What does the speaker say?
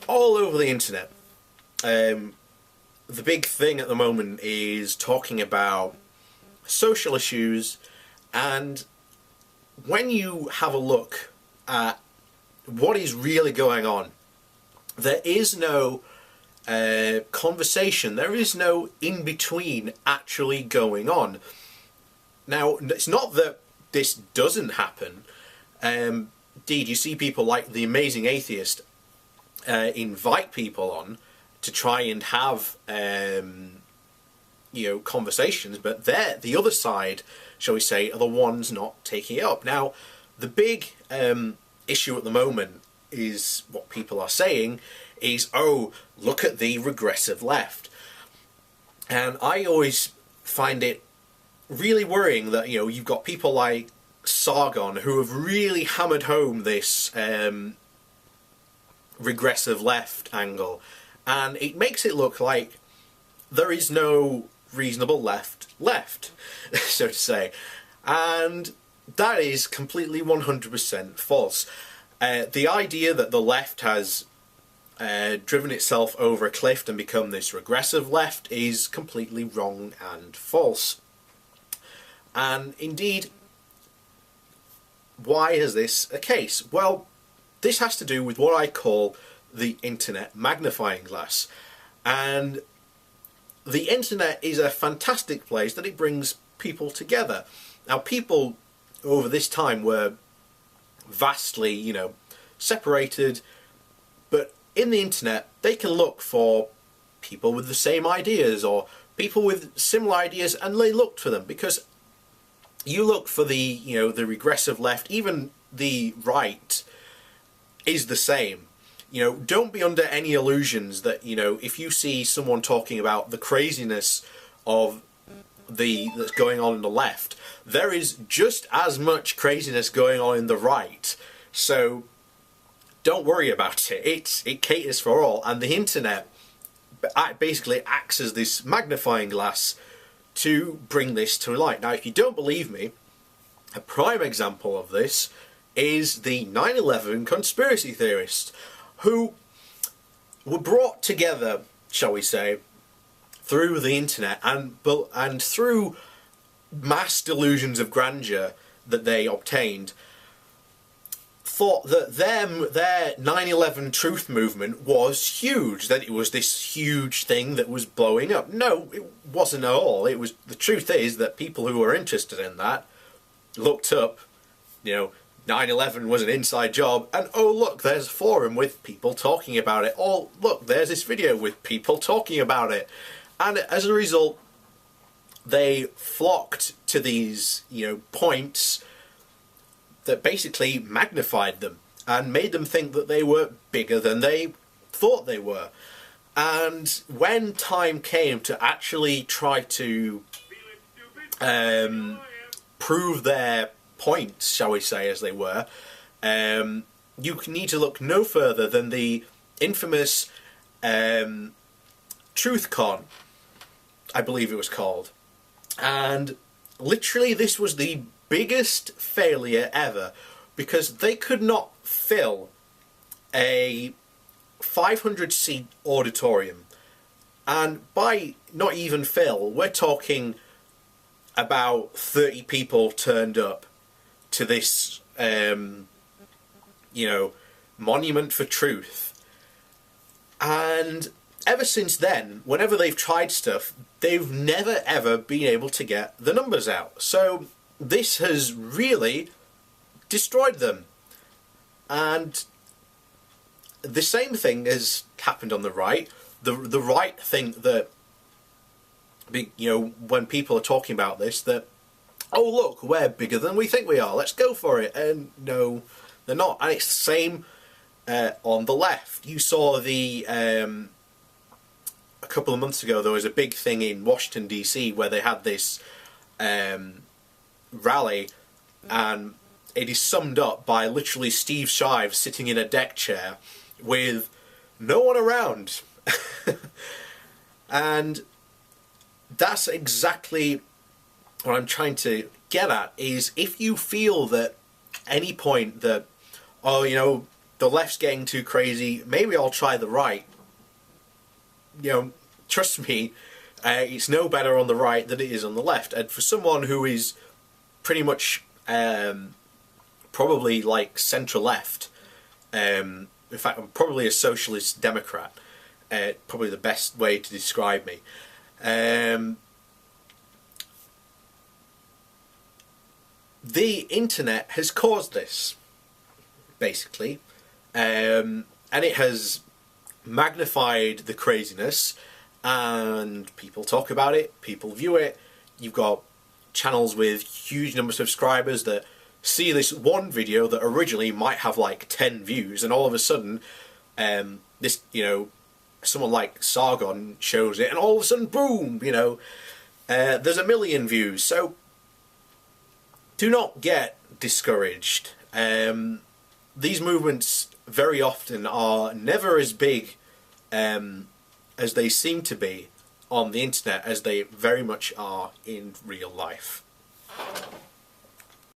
all over the internet. The big thing at the moment is talking about social issues, and when you have a look at what is really going on, there is no conversation, there is no in-between actually going on. Now, it's not that this doesn't happen. Indeed, you see people like the Amazing Atheist invite people on to try and have conversations, but they're the other side, shall we say, are the ones not taking it up. Now, the big issue at the moment is what people are saying is, oh, look at the regressive left. And I always find it really worrying that, you've got people like Sargon who have really hammered home this regressive left angle, and it makes it look like there is no reasonable left, so to say. And that is completely 100% false. The idea that the left has driven itself over a cliff and become this regressive left is completely wrong and false. And indeed, why is this a case? Well, this has to do with what I call the internet magnifying glass. And the internet is a fantastic place that it brings people together. Now, people over this time were vastly, separated, but in the internet they can look for people with the same ideas or people with similar ideas, and they look for them, because you look for the regressive left, even the right is the same. Don't be under any illusions that, if you see someone talking about the craziness of that's going on in the left, there is just as much craziness going on in the right. So don't worry about it. It caters for all, and the internet basically acts as this magnifying glass to bring this to light. Now, if you don't believe me, a prime example of this is the 9/11 conspiracy theorists, who were brought together, shall we say, through the internet and through mass delusions of grandeur that they obtained, thought that their 9/11 truth movement was huge, that it was this huge thing that was blowing up. No, it wasn't at all. The truth is that people who were interested in that looked up, 9/11 was an inside job, and oh look, there's a forum with people talking about it. Oh look, there's this video with people talking about it. And as a result, they flocked to these, points that basically magnified them and made them think that they were bigger than they thought they were. And when time came to actually try to prove their points, shall we say, as they were, you need to look no further than the infamous TruthCon, I believe it was called. And literally this was the biggest failure ever, because they could not fill a 500-seat auditorium. And by not even fill, we're talking about 30 people turned up to this, monument for truth. And ever since then, whenever they've tried stuff, they've never ever been able to get the numbers out. So this has really destroyed them. And the same thing has happened on the right. The right think that, when people are talking about this, that, oh look, we're bigger than we think we are, let's go for it. And no, they're not. And it's the same on the left. You saw a couple of months ago, there was a big thing in Washington DC where they had this rally, and it is summed up by literally Steve Shives sitting in a deck chair with no one around. And that's exactly what I'm trying to get at, is if you feel that any point that, the left's getting too crazy, maybe I'll try the right. You know, trust me, it's no better on the right than it is on the left. And for someone who is pretty much probably like centre-left, in fact, I'm probably a socialist democrat, probably the best way to describe me. The internet has caused this, basically, and it has magnified the craziness, and people talk about it, people view it. You've got channels with huge numbers of subscribers that see this one video that originally might have like 10 views, and all of a sudden this, you know, someone like Sargon shows it, and all of a sudden, boom, you know, there's 1 million views. So do not get discouraged. These movements very often are never as big as they seem to be on the internet as they very much are in real life.